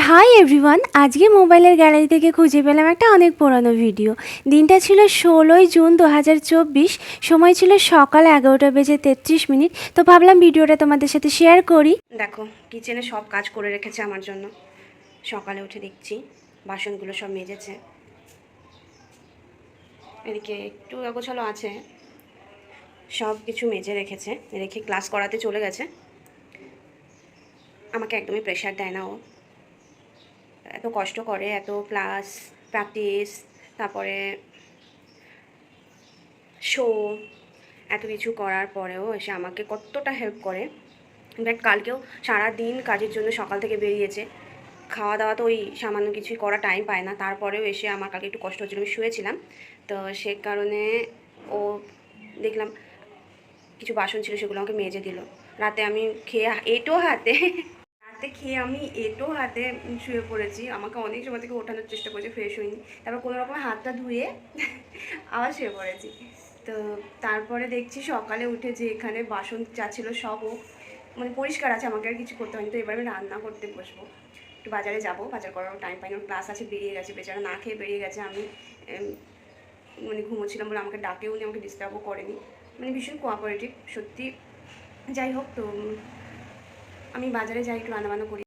Hi everyone, আজকে মোবাইলের gallery থেকে খুঁজে পেলাম একটা অনেক পুরনো ভিডিও। দিনটা ছিল 16ই জুন 2024, সময় ছিল সকাল 11:33। তো ভাবলাম ভিডিওটা তোমাদের সাথে শেয়ার করি। দেখো, কিচেনে সব কাজ করে রেখেছে আমার জন্য। সকালে উঠে দেখছি বাসনগুলো সব মেজেছে, এদিকে একটু অগোছালো আছে, সব কিছু মেজে রেখেছে, রেখে ক্লাস করাতে চলে গেছে। আমাকে একদমই প্রেশার দেয় না ও, এত কষ্ট করে, এত ক্লাস প্র্যাকটিস, তারপরে শো, এত কিছু করার পরেও এসে আমাকে কতটা হেল্প করে। ইনফ্যাক্ট কালকেও সারা দিন কাজের জন্য সকাল থেকে বেরিয়েছে, খাওয়া দাওয়া তো ওই সামান্য কিছুই করা টাইম পায় না, তারপরেও এসে আমার কালকে একটু কষ্ট হচ্ছিলো, আমি শুয়েছিলাম। তো সে কারণে ও দেখলাম কিছু বাসন ছিল, সেগুলো আমাকে মেজে দিল। রাতে আমি খেয়ে আমি এঁটো হাতে শুয়ে পড়েছি। আমাকে অনেক সময় থেকে ওঠানোর চেষ্টা করেছি, ফ্রেশ হইনি, তারপর কোনো রকম হাতটা ধুয়ে আবার শুয়ে পড়েছি। তো তারপরে দেখছি সকালে উঠে যে এখানে বাসন যা ছিল সব ও মানে পরিষ্কার আছে, আমাকে আর কিছু করতে হয়নি। তো এবার আমি রান্না করতে বসবো, একটু বাজারে যাবো, বাজার করার টাইম পাইনি, ওর ক্লাস আছে, বেরিয়ে গেছে বেচারা, না খেয়ে বেরিয়ে গেছে। আমি মানে ঘুমোচ্ছিলাম বলে আমাকে ডাকেও নি, আমাকে ডিস্টার্বও করেনি, মানে ভীষণ কোঅপারেটিভ সত্যি। যাই হোক, তো আমি বাজারে যাই, একটু রান্নাবান্না করি।